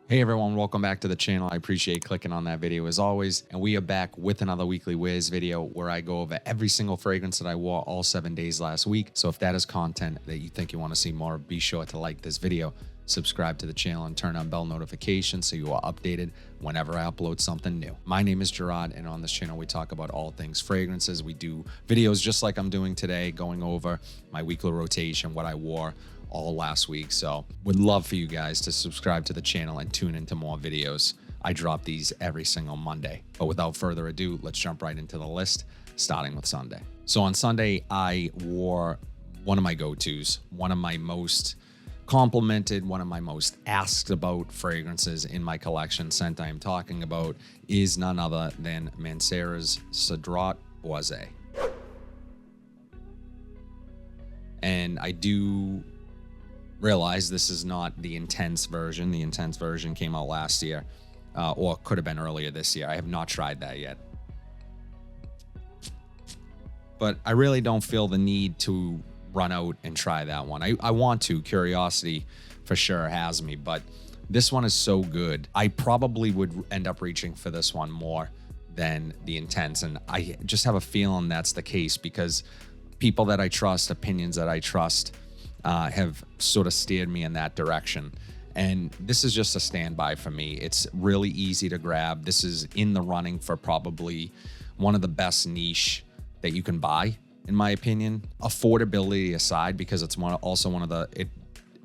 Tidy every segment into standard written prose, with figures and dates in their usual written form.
Hey everyone, welcome back to the channel. I appreciate clicking on that video as always. And we are back with another weekly wears video where I go over every single fragrance that I wore all 7 days last week. So if that is content that you think you want to see more, be sure to like this video, subscribe to the channel, and turn on bell notifications so you are updated whenever I upload something new. My name is Gerard, and on this channel we talk about all things fragrances. We do videos just like I'm doing today, going over my weekly rotation, what I wore all last week. So would love for you guys to subscribe to the channel and tune into more videos. I drop these every single Monday. But without further ado, let's jump right into the list, starting with Sunday. So on Sunday, I wore one of my go-tos, one of my most complimented, one of my most asked about fragrances in my collection. Scent I am talking about is none other than Mancera's Cedrat Boisé. And I do realize this is not the intense version. The intense version came out last year, or could have been earlier this year. I have not tried that yet. But I really don't feel the need to run out and try that one. I want to. Curiosity for sure has me, but this one is so good. I probably would end up reaching for this one more than the intense. And I just have a feeling that's the case because people that I trust, opinions that I trust, have sort of steered me in that direction. And this is just a standby for me. It's really easy to grab. This is in the running for probably one of the best niche that you can buy, in my opinion. Affordability aside, because it's also one of the, it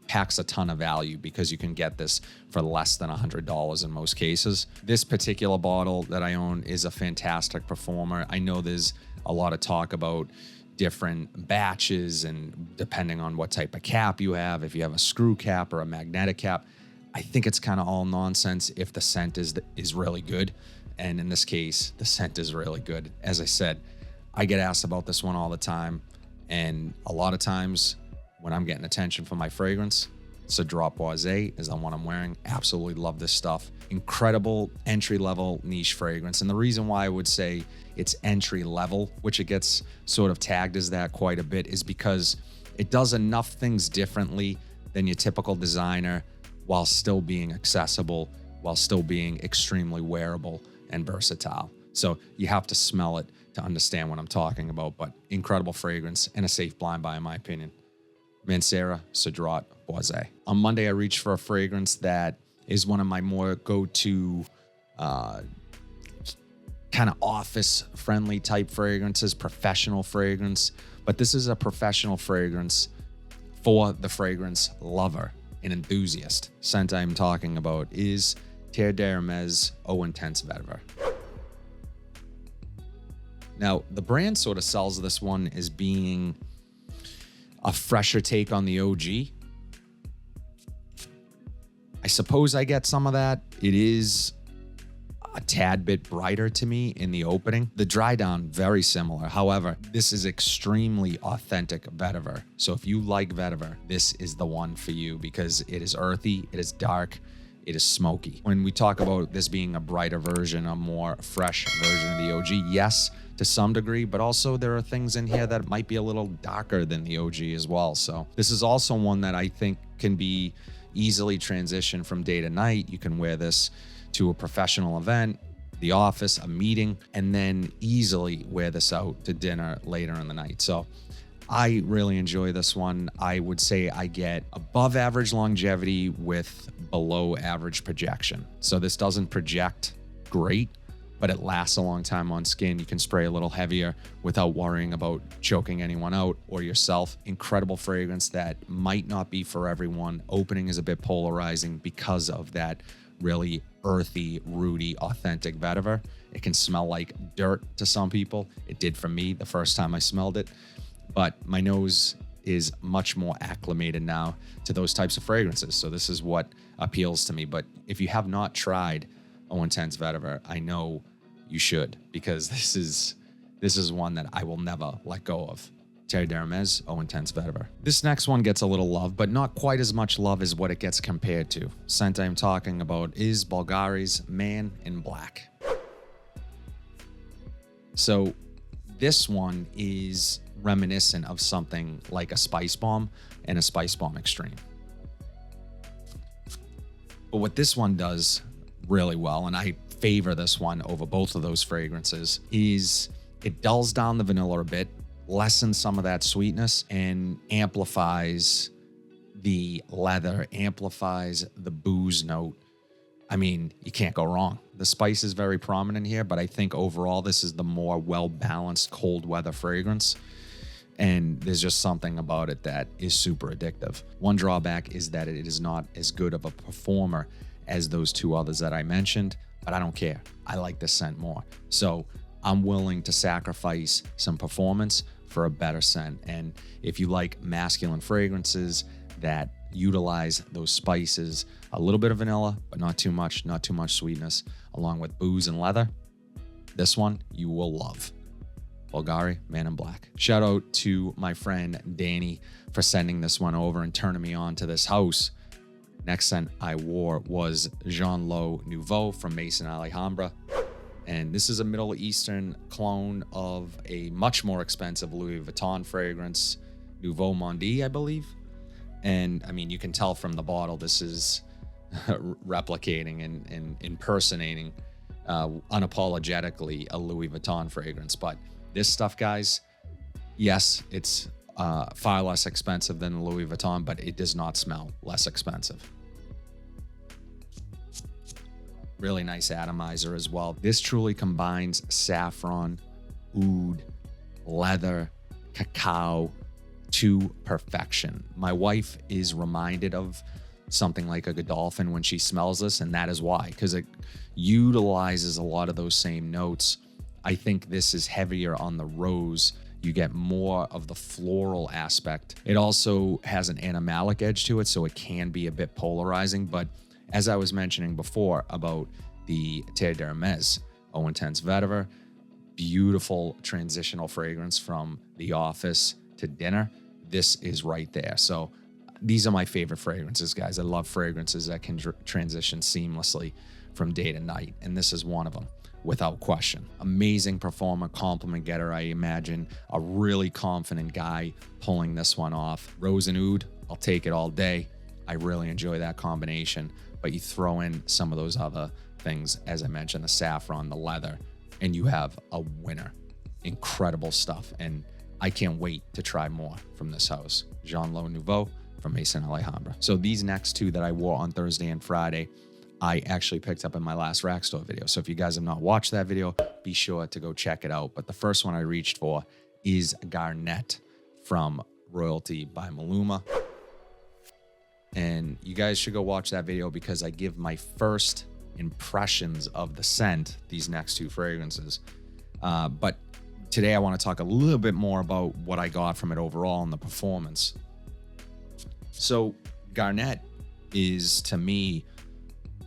packs a ton of value because you can get this for less than $100 in most cases. This particular bottle that I own is a fantastic performer. I know there's a lot of talk about different batches and depending on what type of cap you have, if you have a screw cap or a magnetic cap. I think it's kind of all nonsense if the scent is really good. And in this case, the scent is really good. As I said, I get asked about this one all the time. And a lot of times when I'm getting attention for my fragrance, Cedrat Boisé is the one I'm wearing. Absolutely love this stuff. Incredible entry-level niche fragrance. And the reason why I would say it's entry-level, which it gets sort of tagged as that quite a bit, is because it does enough things differently than your typical designer while still being accessible, while still being extremely wearable and versatile. So you have to smell it to understand what I'm talking about, but incredible fragrance and a safe blind buy in my opinion. Mancera Cedrat Boisé. On Monday, I reached for a fragrance that is one of my more go-to kind of office-friendly type fragrances, professional fragrance. But this is a professional fragrance for the fragrance lover, an enthusiast. Scent I'm talking about is Terre d'Hermès Eau Intense Vetiver. Now, the brand sort of sells this one as being a fresher take on the OG. I suppose I get some of that. It is a tad bit brighter to me in the opening. The dry down, very similar. However, this is extremely authentic vetiver. So if you like vetiver, this is the one for you because it is earthy, it is dark, it is smoky. When we talk about this being a brighter version, a more fresh version of the OG, yes, to some degree, but also there are things in here that might be a little darker than the OG as well. So this is also one that I think can be easily transitioned from day to night. You can wear this to a professional event, the office, a meeting, and then easily wear this out to dinner later in the night. So I really enjoy this one. I would say I get above average longevity with below average projection. So this doesn't project great, but it lasts a long time on skin. You can spray a little heavier without worrying about choking anyone out or yourself. Incredible fragrance that might not be for everyone. Opening is a bit polarizing because of that really earthy, rooty, authentic vetiver. It can smell like dirt to some people. It did for me the first time I smelled it, but my nose is much more acclimated now to those types of fragrances. So this is what appeals to me. But if you have not tried Eau Intense Vetiver, I know you should, because this is one that I will never let go of. Terre d'Hermès Eau Intense Vetiver. This next one gets a little love, but not quite as much love as what it gets compared to. Scent I'm talking about is Bulgari's Man in Black. So this one is reminiscent of something like a Spice Bomb and a Spice Bomb Extreme. But what this one does really well, and I favor this one over both of those fragrances, is it dulls down the vanilla a bit, lessens some of that sweetness, and amplifies the leather, amplifies the booze note. I mean, you can't go wrong. The spice is very prominent here, but I think overall this is the more well-balanced cold weather fragrance. And there's just something about it that is super addictive. One drawback is that it is not as good of a performer as those two others that I mentioned, but I don't care. I like this scent more. So I'm willing to sacrifice some performance for a better scent. And if you like masculine fragrances that utilize those spices, a little bit of vanilla, but not too much sweetness, along with booze and leather, this one you will love. Bulgari, Man in Black. Shout out to my friend Danny for sending this one over and turning me on to this house. Next scent I wore was Lo Nuvo from Maison Alhambra. And this is a Middle Eastern clone of a much more expensive Louis Vuitton fragrance, Nouveau Monde, I believe. And I mean, you can tell from the bottle, this is replicating and impersonating unapologetically a Louis Vuitton fragrance. But this stuff, guys, yes, it's far less expensive than Louis Vuitton, but it does not smell less expensive. Really nice atomizer as well. This truly combines saffron, oud, leather, cacao to perfection. My wife is reminded of something like a Godolphin when she smells this, and that is why, because it utilizes a lot of those same notes. I think this is heavier on the rose. You get more of the floral aspect. It also has an animalic edge to it, so it can be a bit polarizing. But as I was mentioning before about the Terre d'Hermès Eau Intense Vetiver, beautiful transitional fragrance from the office to dinner. This is right there. So these are my favorite fragrances, guys. I love fragrances that can transition seamlessly from day to night, and this is one of them. Without question. Amazing performer, compliment getter, I imagine. A really confident guy pulling this one off. Rose and oud, I'll take it all day. I really enjoy that combination. But you throw in some of those other things, as I mentioned, the saffron, the leather, and you have a winner. Incredible stuff. And I can't wait to try more from this house. Lo Nuvo from Maison Alhambra. So these next two that I wore on Thursday and Friday, I actually picked up in my last rack store video. So if you guys have not watched that video, be sure to go check it out. But the first one I reached for is Garnett from Royalty by Maluma. And you guys should go watch that video because I give my first impressions of the scent, these next two fragrances. But today I want to talk a little bit more about what I got from it overall and the performance. So Garnett is, to me,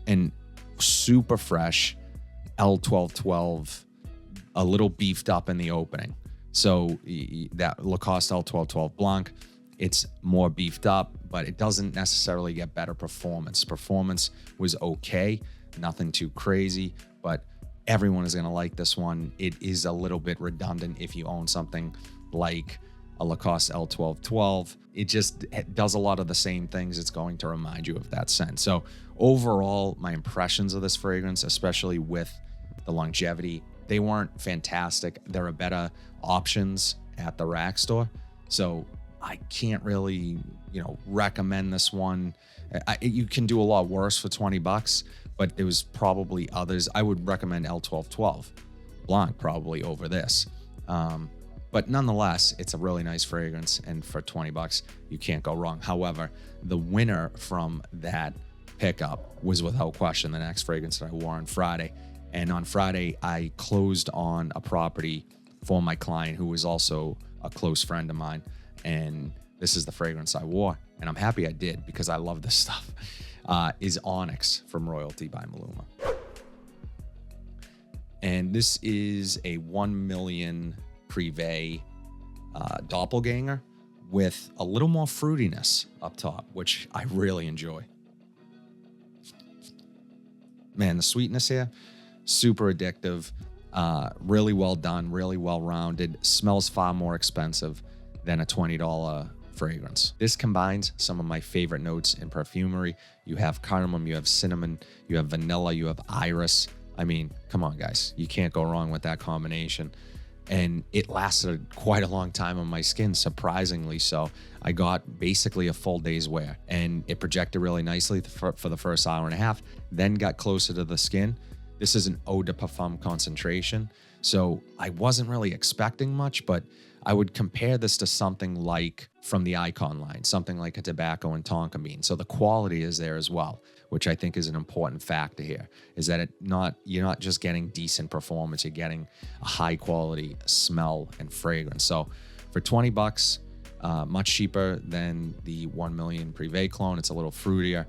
and super fresh L1212, a little beefed up in the opening. So that Lacoste L1212 Blanc, it's more beefed up, but it doesn't necessarily get better performance. Performance was okay, nothing too crazy, but everyone is going to like this one. It is a little bit redundant if you own something like a Lacoste L1212. It does a lot of the same things. It's going to remind you of that scent. So overall, my impressions of this fragrance, especially with the longevity, they weren't fantastic. There are better options at the rack store. So I can't really, recommend this one. You can do a lot worse for $20, but there was probably others. I would recommend L1212 Blanc probably over this. But nonetheless, it's a really nice fragrance, and for $20, you can't go wrong. However, the winner from that pickup was without question the next fragrance that I wore on Friday. And on Friday, I closed on a property for my client who was also a close friend of mine. And this is the fragrance I wore. And I'm happy I did because I love this stuff. Is Onyx from Royalty by Maluma. And this is a 1 million Privé doppelganger with a little more fruitiness up top, which I really enjoy. Man, the sweetness here, super addictive, really well done, really well rounded, smells far more expensive than a $20 fragrance. This combines some of my favorite notes in perfumery. You have cardamom, you have cinnamon, you have vanilla, you have iris. I mean, come on, guys. You can't go wrong with that combination. And it lasted quite a long time on my skin, surprisingly so. I got basically a full day's wear, and it projected really nicely for the first hour and a half, then got closer to the skin. This is an eau de parfum concentration, so I wasn't really expecting much, but I would compare this to something like from the Icon line, something like a tobacco and tonka bean. So the quality is there as well, which I think is an important factor here, is that you're not just getting decent performance, you're getting a high quality smell and fragrance. So for 20 bucks, much cheaper than the 1 million Privé clone. It's a little fruitier.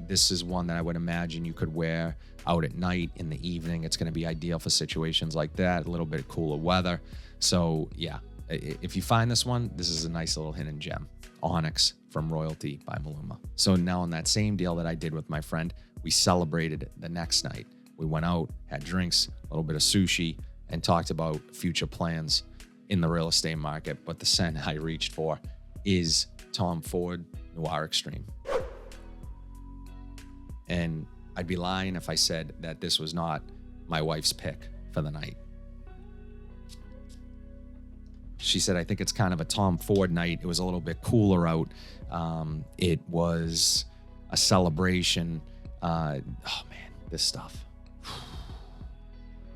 This is one that I would imagine you could wear out at night, in the evening. It's going to be ideal for situations like that, a little bit cooler weather. So yeah, if you find this one, this is a nice little hidden gem. Onyx from Royalty by Maluma. So now on that same deal that I did with my friend, we celebrated the next night. We went out, had drinks, a little bit of sushi, and talked about future plans in the real estate market. But the scent I reached for is Tom Ford Noir Extreme. And I'd be lying if I said that this was not my wife's pick for the night. She said, I think it's kind of a Tom Ford night. It was a little bit cooler out. It was a celebration. Oh man, this stuff.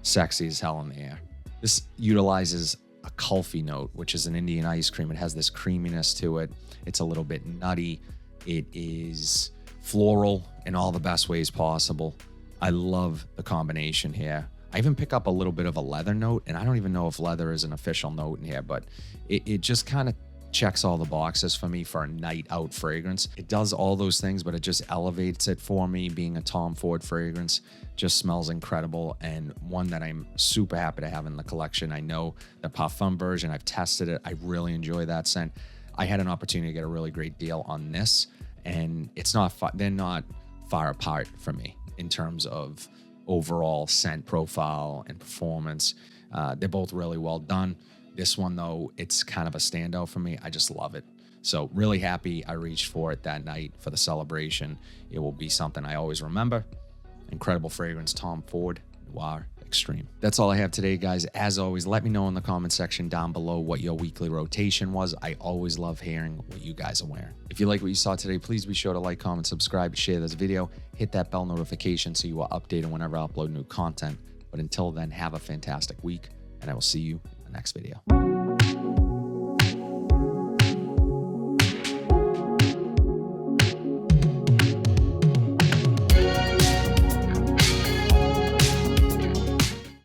Sexy as hell in the air. This utilizes a kulfi note, which is an Indian ice cream. It has this creaminess to it. It's a little bit nutty. It is floral in all the best ways possible. I love the combination here. I even pick up a little bit of a leather note, and I don't even know if leather is an official note in here, but it just kind of checks all the boxes for me for a night out fragrance. It does all those things, but it just elevates it for me. Being a Tom Ford fragrance, just smells incredible, and one that I'm super happy to have in the collection. I know the Parfum version, I've tested it. I really enjoy that scent. I had an opportunity to get a really great deal on this, and they're not far apart from me in terms of overall scent profile and performance. They're both really well done. This one, though, it's kind of a standout for me. I just love it. So really happy I reached for it that night for the celebration. It will be something I always remember. Incredible fragrance, Tom Ford Noir Extreme. That's all I have today, guys. As always, let me know in the comment section down below what your weekly rotation was. I always love hearing what you guys are wearing. If you like what you saw today, please be sure to like, comment, subscribe, share this video, hit that bell notification so you are updated whenever I upload new content. But until then, have a fantastic week, and I will see you in the next video.